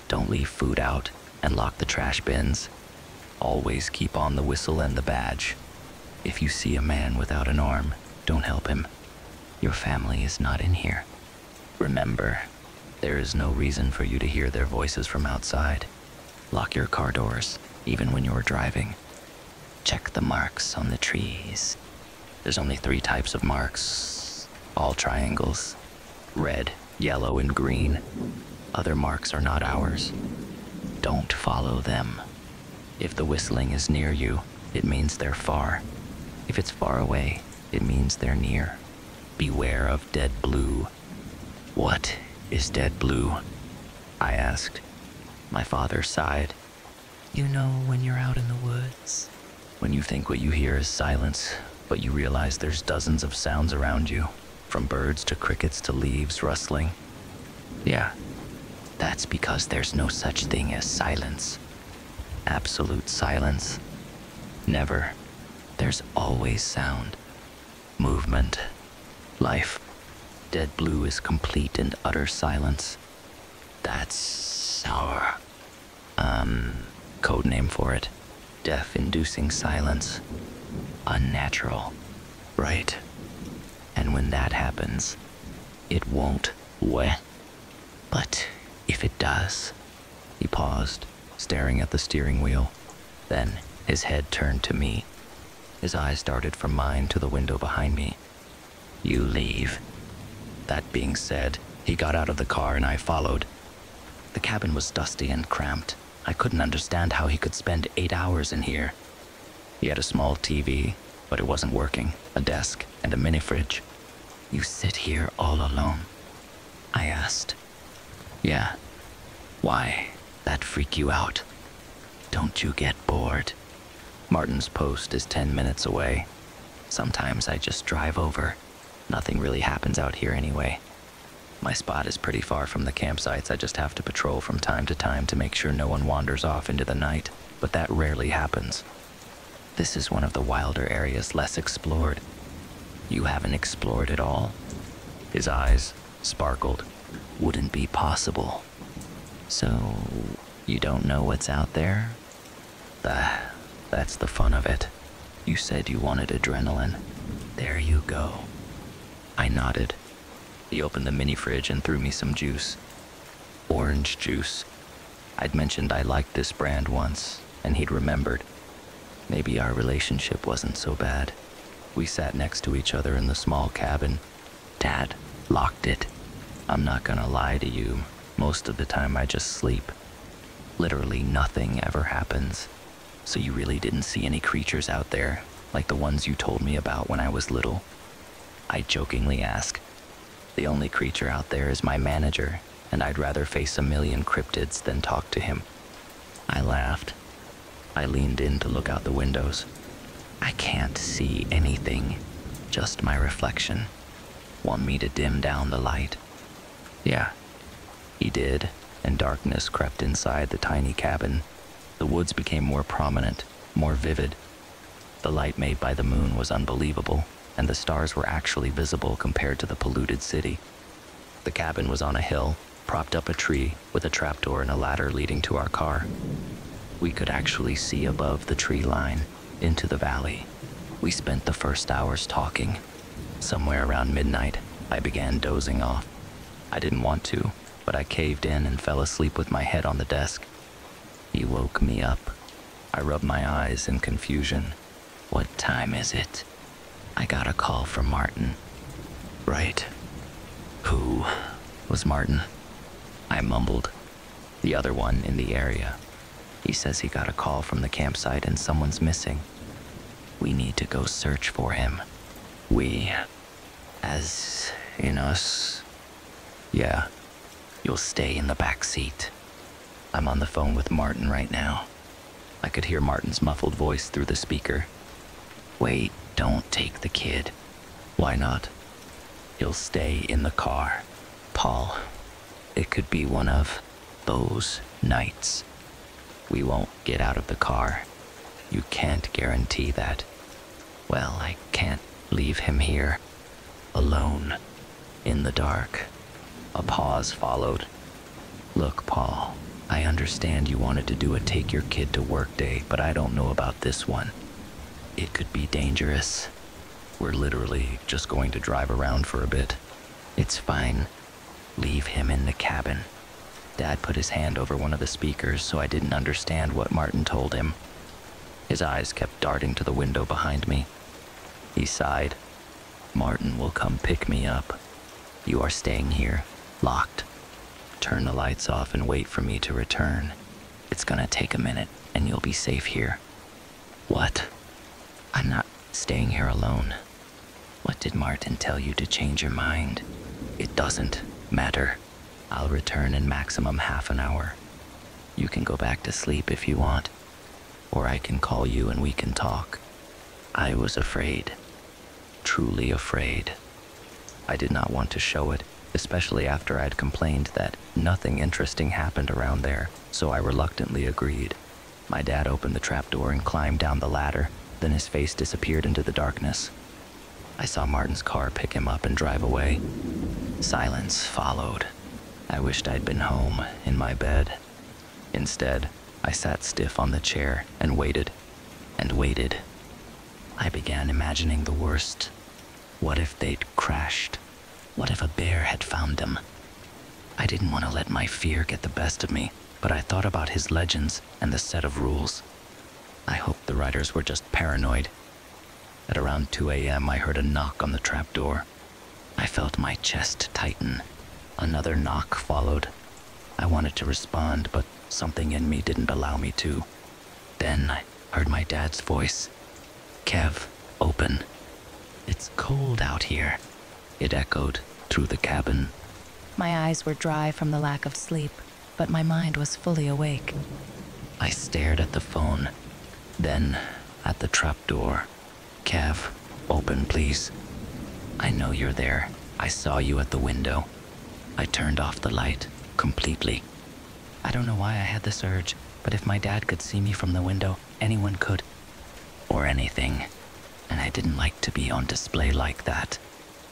Don't leave food out and lock the trash bins. Always keep on the whistle and the badge. If you see a man without an arm, don't help him. Your family is not in here. Remember, there is no reason for you to hear their voices from outside. Lock your car doors, even when you're driving. Check the marks on the trees. There's only 3 types of marks, all triangles. Red, yellow, and green. Other marks are not ours. Don't follow them. If the whistling is near you, it means they're far. If it's far away, it means they're near. Beware of dead blue. What is dead blue? I asked. My father sighed. You know when you're out in the woods? When you think what you hear is silence, but you realize there's dozens of sounds around you, from birds to crickets to leaves rustling. Yeah, that's because there's no such thing as silence. Absolute silence. Never. There's always sound. Movement. Life. Dead blue is complete and utter silence. That's our, code name for it. Death-inducing silence. Unnatural. Right. And when that happens, it won't. But if it does. He paused, staring at the steering wheel. Then his head turned to me. His eyes darted from mine to the window behind me. You leave. That being said, he got out of the car and I followed. The cabin was dusty and cramped. I couldn't understand how he could spend 8 hours in here. He had a small TV, but it wasn't working, a desk, and a mini fridge. You sit here all alone? I asked. Yeah. Why? That freak you out? Don't you get bored? Martin's post is 10 minutes away. Sometimes I just drive over. Nothing really happens out here anyway. My spot is pretty far from the campsites. I just have to patrol from time to time to make sure no one wanders off into the night, but that rarely happens. This is one of the wilder areas less explored. You haven't explored it all? His eyes sparkled. Wouldn't be possible. So, you don't know what's out there? That's the fun of it. You said you wanted adrenaline. There you go. I nodded. He opened the mini fridge and threw me some juice. Orange juice. I'd mentioned I liked this brand once, and he'd remembered. Maybe our relationship wasn't so bad. We sat next to each other in the small cabin. Dad locked it. I'm not gonna lie to you. Most of the time I just sleep. Literally nothing ever happens. So you really didn't see any creatures out there, like the ones you told me about when I was little? I jokingly asked. The only creature out there is my manager, and I'd rather face a million cryptids than talk to him. I laughed. I leaned in to look out the windows. I can't see anything, just my reflection. Want me to dim down the light? Yeah. He did, and darkness crept inside the tiny cabin. The woods became more prominent, more vivid. The light made by the moon was unbelievable, and the stars were actually visible compared to the polluted city. The cabin was on a hill, propped up a tree, with a trapdoor and a ladder leading to our car. We could actually see above the tree line, into the valley. We spent the first hours talking. Somewhere around midnight, I began dozing off. I didn't want to, but I caved in and fell asleep with my head on the desk. He woke me up. I rubbed my eyes in confusion. What time is it? I got a call from Martin. Right. Who was Martin? I mumbled. The other one in the area. He says he got a call from the campsite and someone's missing. We need to go search for him. We, as in us? Yeah, you'll stay in the back seat. I'm on the phone with Martin right now. I could hear Martin's muffled voice through the speaker. Wait, don't take the kid. Why not? He'll stay in the car. Paul, it could be one of those nights. We won't get out of the car. You can't guarantee that. Well, I can't leave him here, alone, in the dark. A pause followed. Look, Paul, I understand you wanted to do a take your kid to work day, but I don't know about this one. It could be dangerous. We're literally just going to drive around for a bit. It's fine. Leave him in the cabin. Dad put his hand over one of the speakers, so I didn't understand what Martin told him. His eyes kept darting to the window behind me. He sighed. Martin will come pick me up. You are staying here, locked. Turn the lights off and wait for me to return. It's gonna take a minute, and you'll be safe here. What? I'm not staying here alone. What did Martin tell you to change your mind? It doesn't matter. I'll return in maximum half an hour. You can go back to sleep if you want, or I can call you and we can talk. I was afraid, truly afraid. I did not want to show it, especially after I'd complained that nothing interesting happened around there, so I reluctantly agreed. My dad opened the trapdoor and climbed down the ladder, then his face disappeared into the darkness. I saw Martin's car pick him up and drive away. Silence followed. I wished I'd been home, in my bed. Instead, I sat stiff on the chair and waited, and waited. I began imagining the worst. What if they'd crashed? What if a bear had found them? I didn't want to let my fear get the best of me, but I thought about his legends and the set of rules. I hoped the writers were just paranoid. At around 2 a.m., I heard a knock on the trapdoor. I felt my chest tighten. Another knock followed. I wanted to respond, but something in me didn't allow me to. Then I heard my dad's voice. Kev, open. It's cold out here. It echoed through the cabin. My eyes were dry from the lack of sleep, but my mind was fully awake. I stared at the phone, then at the trapdoor. Kev, open, please. I know you're there. I saw you at the window. I turned off the light completely. I don't know why I had this urge, but if my dad could see me from the window, anyone could. Or anything. And I didn't like to be on display like that.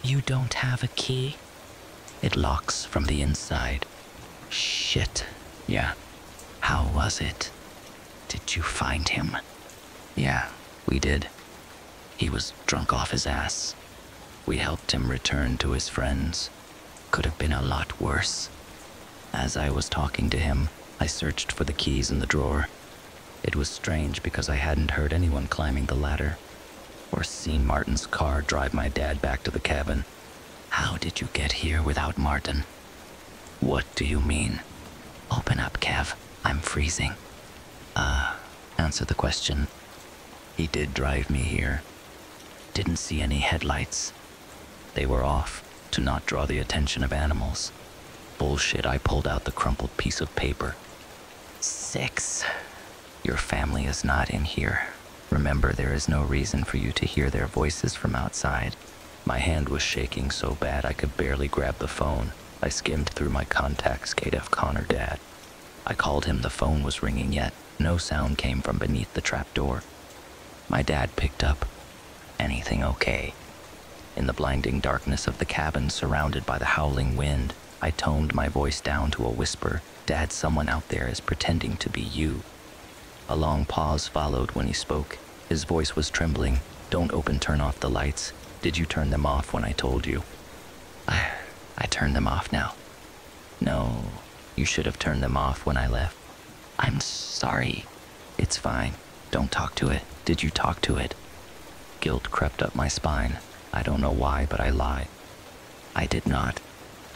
You don't have a key? It locks from the inside. Shit. Yeah. How was it? Did you find him? Yeah, we did. He was drunk off his ass. We helped him return to his friends. Could have been a lot worse. As I was talking to him, I searched for the keys in the drawer. It was strange because I hadn't heard anyone climbing the ladder, or seen Martin's car drive my dad back to the cabin. How did you get here without Martin? What do you mean? Open up, Kev. I'm freezing. Answer the question. He did drive me here. Didn't see any headlights. They were off to not draw the attention of animals. Bullshit, I pulled out the crumpled piece of paper. 6. Your family is not in here. Remember, there is no reason for you to hear their voices from outside. My hand was shaking so bad I could barely grab the phone. I skimmed through my contacts, Kate Connor Dad. I called him, the phone was ringing yet. No sound came from beneath the trapdoor. My dad picked up. Anything okay? In the blinding darkness of the cabin, surrounded by the howling wind, I toned my voice down to a whisper. Dad, someone out there is pretending to be you. A long pause followed when he spoke. His voice was trembling. Don't turn off the lights. Did you turn them off when I told you? I turned them off now. No, you should have turned them off when I left. I'm sorry. It's fine. Don't talk to it. Did you talk to it? Guilt crept up my spine. I don't know why, but I lied. I did not.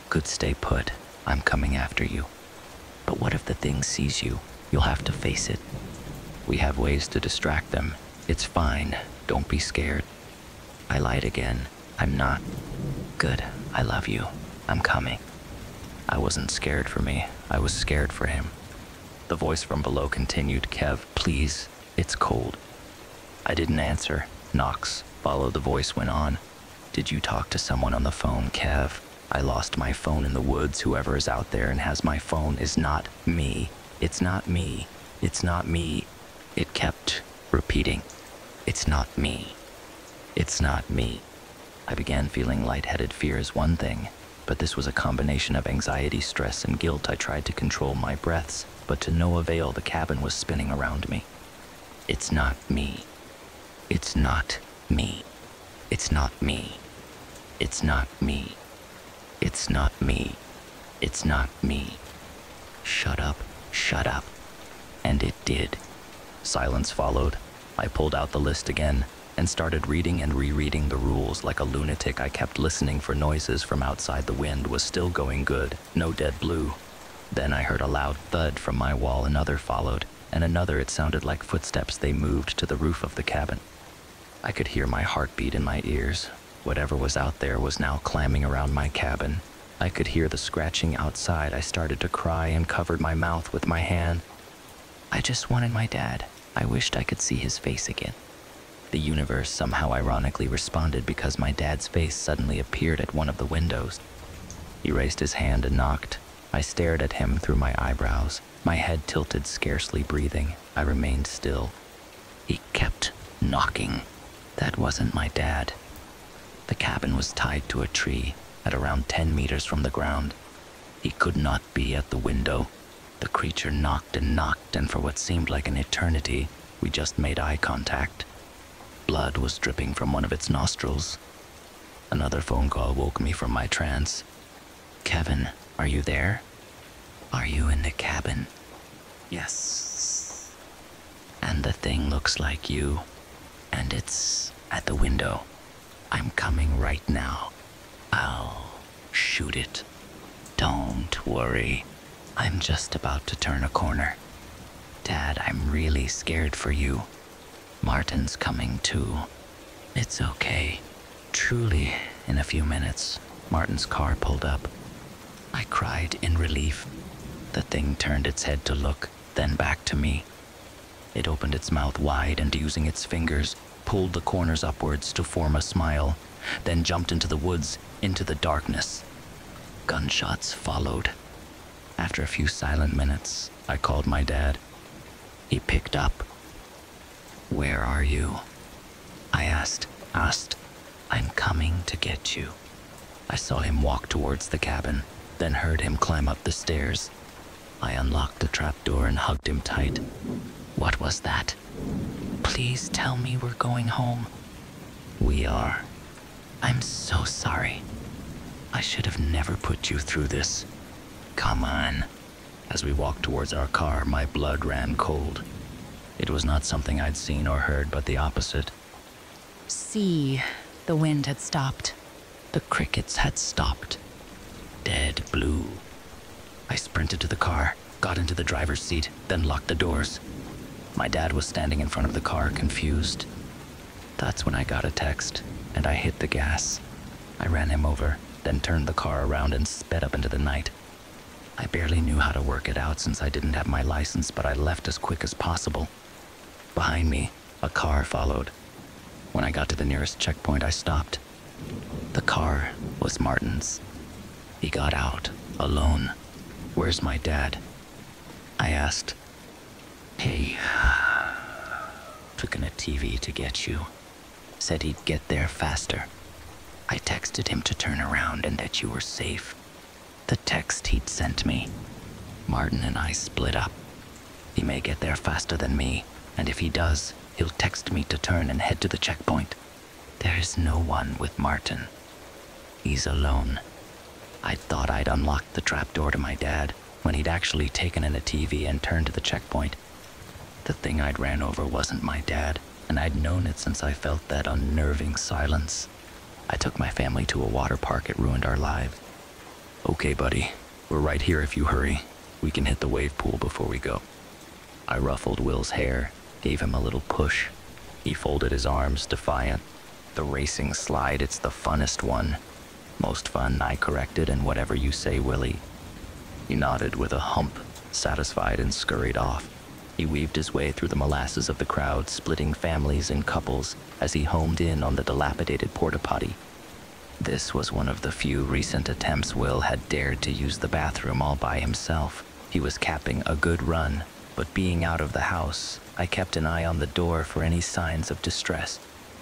Good, stay put. I'm coming after you. But what if the thing sees you? You'll have to face it. We have ways to distract them. It's fine. Don't be scared. I lied again. I'm not. Good. I love you. I'm coming. I wasn't scared for me. I was scared for him. The voice from below continued, Kev, please. It's cold. I didn't answer. Knox. Followed, the voice went on. Did you talk to someone on the phone, Kev? I lost my phone in the woods. Whoever is out there and has my phone is not me. It's not me. It's not me. It kept repeating. It's not me. It's not me. I began feeling lightheaded. Fear is one thing, but this was a combination of anxiety, stress, and guilt. I tried to control my breaths, but to no avail. The cabin was spinning around me. It's not me. It's not me. It's not me. It's not me. It's not me. It's not me. Shut up. Shut up. And it did. Silence followed. I pulled out the list again and started reading and rereading the rules like a lunatic. I kept listening for noises from outside. The wind was still going good. No dead blue. Then I heard a loud thud from my wall. Another followed, and another. It sounded like footsteps. They moved to the roof of the cabin. I could hear my heartbeat in my ears. Whatever was out there was now clamming around my cabin. I could hear the scratching outside. I started to cry and covered my mouth with my hand. I just wanted my dad. I wished I could see his face again. The universe somehow ironically responded because my dad's face suddenly appeared at one of the windows. He raised his hand and knocked. I stared at him through my eyebrows, my head tilted, scarcely breathing. I remained still. He kept knocking. That wasn't my dad. The cabin was tied to a tree at around 10 meters from the ground. He could not be at the window. The creature knocked, and for what seemed like an eternity, we just made eye contact. Blood was dripping from one of its nostrils. Another phone call woke me from my trance. Kevin, are you there? Are you in the cabin? Yes. And the thing looks like you, and it's at the window. I'm coming right now. I'll shoot it. Don't worry. I'm just about to turn a corner. Dad, I'm really scared for you. Martin's coming too. It's okay. Truly, in a few minutes, Martin's car pulled up. I cried in relief. The thing turned its head to look, then back to me. It opened its mouth wide and, using its fingers, pulled the corners upwards to form a smile, then jumped into the woods, into the darkness. Gunshots followed. After a few silent minutes, I called my dad. He picked up. Where are you? I asked. I'm coming to get you. I saw him walk towards the cabin, then heard him climb up the stairs. I unlocked the trapdoor and hugged him tight. What was that? Please tell me we're going home. We are. I'm so sorry. I should have never put you through this. Come on. As we walked towards our car, my blood ran cold. It was not something I'd seen or heard, but the opposite. See, the wind had stopped. The crickets had stopped. Dead blue. I sprinted to the car, got into the driver's seat, then locked the doors. My dad was standing in front of the car, confused. That's when I got a text, and I hit the gas. I ran him over, then turned the car around and sped up into the night. I barely knew how to work it out since I didn't have my license, but I left as quick as possible. Behind me, a car followed. When I got to the nearest checkpoint, I stopped. The car was Martin's. He got out, alone. Where's my dad? I asked. Hey, took in a TV to get you. Said he'd get there faster. I texted him to turn around and that you were safe. The text he'd sent me. Martin and I split up. He may get there faster than me, and if he does, he'll text me to turn and head to the checkpoint. There's no one with Martin. He's alone. I thought I'd unlocked the trapdoor to my dad, when he'd actually taken in a TV and turned to the checkpoint. The thing I'd ran over wasn't my dad, and I'd known it since I felt that unnerving silence. I took my family to a water park. It ruined our lives. Okay, buddy, we're right here if you hurry. We can hit the wave pool before we go. I ruffled Will's hair, gave him a little push. He folded his arms, defiant. The racing slide, it's the funnest one. Most fun, I corrected, and whatever you say, Willie. He nodded with a hump, satisfied, and scurried off. He weaved his way through the molasses of the crowd, splitting families and couples as he homed in on the dilapidated porta-potty. This was one of the few recent attempts Will had dared to use the bathroom all by himself. He was capping a good run, but being out of the house, I kept an eye on the door for any signs of distress.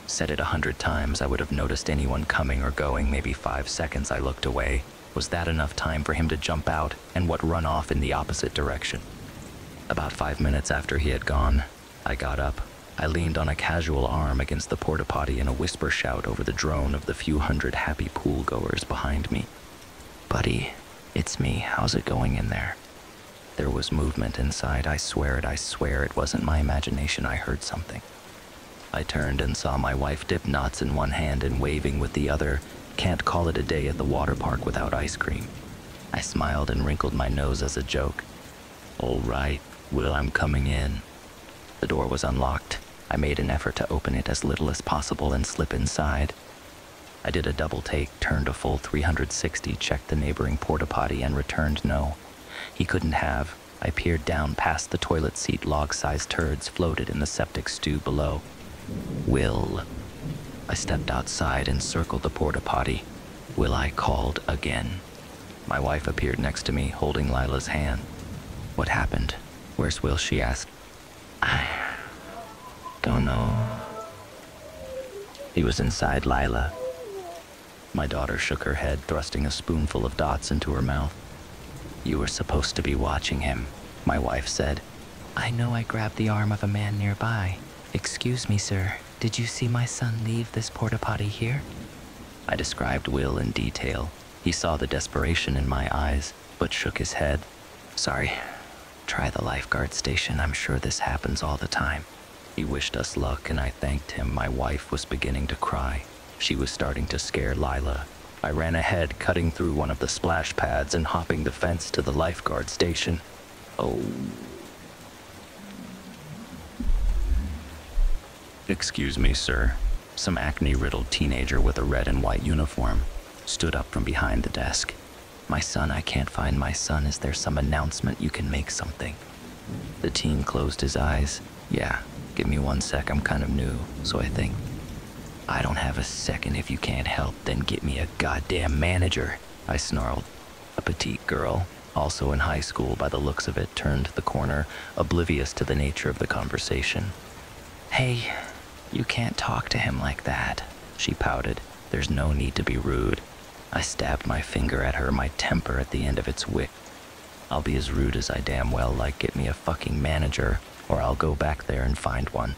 Said it 100 times, I would have noticed anyone coming or going. Maybe 5 seconds I looked away. Was that enough time for him to jump out and run off in the opposite direction? About 5 minutes after he had gone, I got up. I leaned on a casual arm against the porta-potty in a whisper shout over the drone of the few hundred happy pool-goers behind me. Buddy, it's me. How's it going in there? There was movement inside. I swear it wasn't my imagination. I heard something. I turned and saw my wife dip knots in one hand and waving with the other. Can't call it a day at the water park without ice cream. I smiled and wrinkled my nose as a joke. All right, Will, I'm coming in. The door was unlocked. I made an effort to open it as little as possible and slip inside. I did a double take, turned a full 360, checked the neighboring porta-potty, and returned no. He couldn't have. I peered down past the toilet seat. Log-sized turds floated in the septic stew below. Will. I stepped outside and circled the porta-potty. Will, I called again. My wife appeared next to me, holding Lila's hand. What happened? Where's Will? She asked. I don't know. He was inside Lila. My daughter shook her head, thrusting a spoonful of dots into her mouth. You were supposed to be watching him, my wife said. I know. I grabbed the arm of a man nearby. Excuse me, sir. Did you see my son leave this porta-potty here? I described Will in detail. He saw the desperation in my eyes, but shook his head. Sorry. Try the lifeguard station. I'm sure this happens all the time. He wished us luck, and I thanked him. My wife was beginning to cry. She was starting to scare Lila. I ran ahead, cutting through one of the splash pads and hopping the fence to the lifeguard station. Oh. Excuse me, sir. Some acne-riddled teenager with a red and white uniform stood up from behind the desk. My son, I can't find my son. Is there some announcement? You can make something. The teen closed his eyes. Yeah, give me 1 sec. I'm kind of new, so I think. I don't have a second. If you can't help, then get me a goddamn manager, I snarled. A petite girl, also in high school by the looks of it, turned the corner, oblivious to the nature of the conversation. Hey, you can't talk to him like that, she pouted. There's no need to be rude. I stabbed my finger at her, my temper at the end of its wick. I'll be as rude as I damn well like. Get me a fucking manager, or I'll go back there and find one.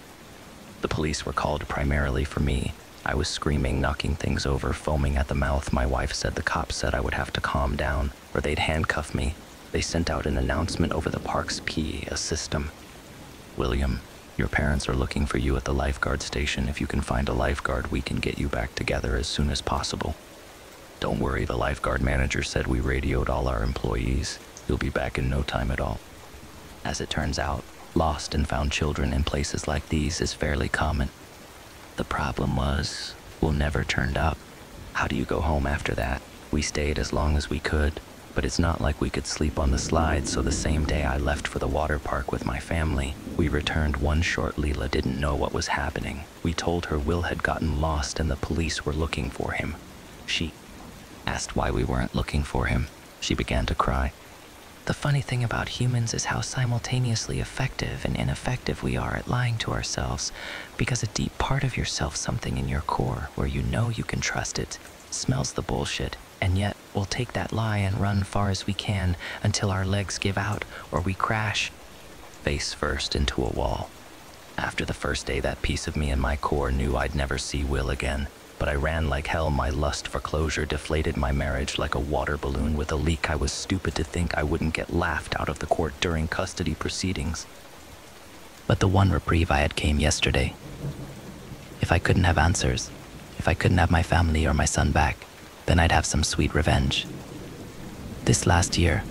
The police were called primarily for me. I was screaming, knocking things over, foaming at the mouth. My wife said the cops said I would have to calm down, or they'd handcuff me. They sent out an announcement over the park's PA system. William, your parents are looking for you at the lifeguard station. If you can find a lifeguard, we can get you back together as soon as possible. Don't worry, the lifeguard manager said we radioed all our employees. You'll be back in no time at all. As it turns out, lost and found children in places like these is fairly common. The problem was, Will never turned up. How do you go home after that? We stayed as long as we could, but it's not like we could sleep on the slide, so the same day I left for the water park with my family, we returned one short. Leela didn't know what was happening. We told her Will had gotten lost and the police were looking for him. She asked why we weren't looking for him. She began to cry. The funny thing about humans is how simultaneously effective and ineffective we are at lying to ourselves, because a deep part of yourself, something in your core where you know you can trust it, smells the bullshit, and yet we'll take that lie and run far as we can until our legs give out or we crash face first into a wall. After the first day, that piece of me in my core knew I'd never see Will again. but I ran like hell. My lust for closure deflated my marriage like a water balloon with a leak. I was stupid to think I wouldn't get laughed out of the court during custody proceedings. But the one reprieve I had came yesterday. If I couldn't have answers, if I couldn't have my family or my son back, then I'd have some sweet revenge. This last year,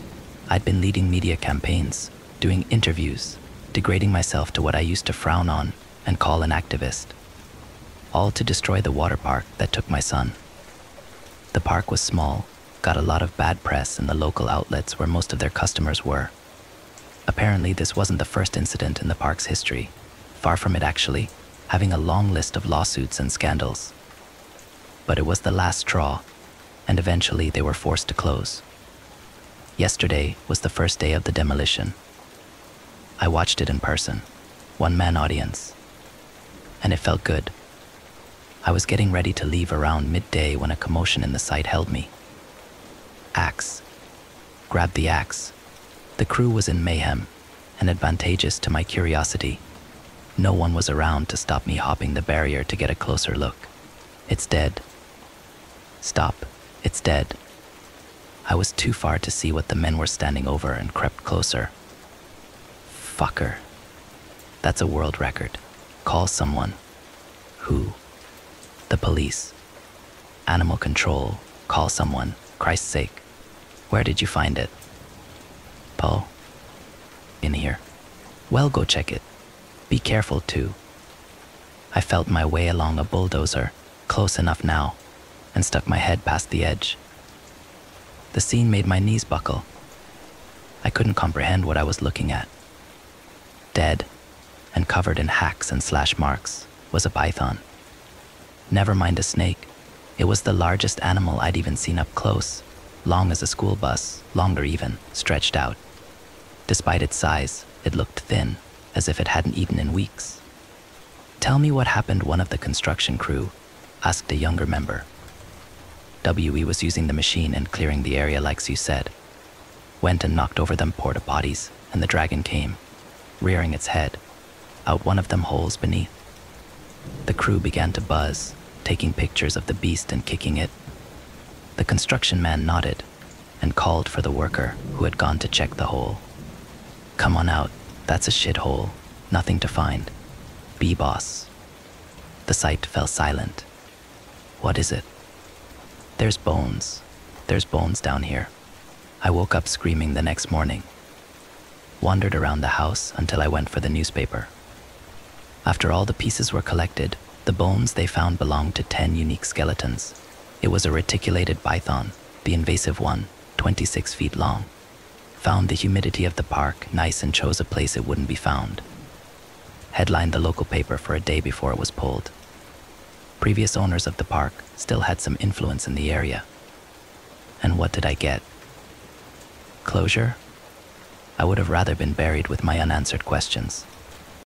I'd been leading media campaigns, doing interviews, degrading myself to what I used to frown on and call an activist. All to destroy the water park that took my son. The park was small, got a lot of bad press in the local outlets where most of their customers were. Apparently, this wasn't the first incident in the park's history. Far from it, actually, having a long list of lawsuits and scandals. But it was the last straw, and eventually they were forced to close. Yesterday was the first day of the demolition. I watched it in person, one-man audience, and it felt good. I was getting ready to leave around midday when a commotion in the site held me. Axe. Grabbed the axe. The crew was in mayhem, and advantageous to my curiosity. No one was around to stop me hopping the barrier to get a closer look. It's dead. Stop. It's dead. I was too far to see what the men were standing over and crept closer. Fucker. That's a world record. Call someone. Who? The police. Animal control. Call someone. Christ's sake. Where did you find it? Paul? In here. Well, go check it. Be careful, too. I felt my way along a bulldozer, close enough now, and stuck my head past the edge. The scene made my knees buckle. I couldn't comprehend what I was looking at. Dead, and covered in hacks and slash marks, was a python. Never mind a snake. It was the largest animal I'd even seen up close, long as a school bus, longer even, stretched out. Despite its size, it looked thin, as if it hadn't eaten in weeks. Tell me what happened, one of the construction crew asked a younger member. WE was using the machine and clearing the area like you said. Went and knocked over them porta potties, and the dragon came, rearing its head, out one of them holes beneath. The crew began to buzz, taking pictures of the beast and kicking it. The construction man nodded and called for the worker who had gone to check the hole. Come on out, that's a shithole, nothing to find. Be boss. The site fell silent. What is it? There's bones. There's bones down here. I woke up screaming the next morning. Wandered around the house until I went for the newspaper. After all the pieces were collected, the bones they found belonged to 10 unique skeletons. It was a reticulated python, the invasive one, 26 feet long. Found the humidity of the park nice and chose a place it wouldn't be found. Headlined the local paper for a day before it was pulled. Previous owners of the park still had some influence in the area. And what did I get? Closure? I would have rather been buried with my unanswered questions.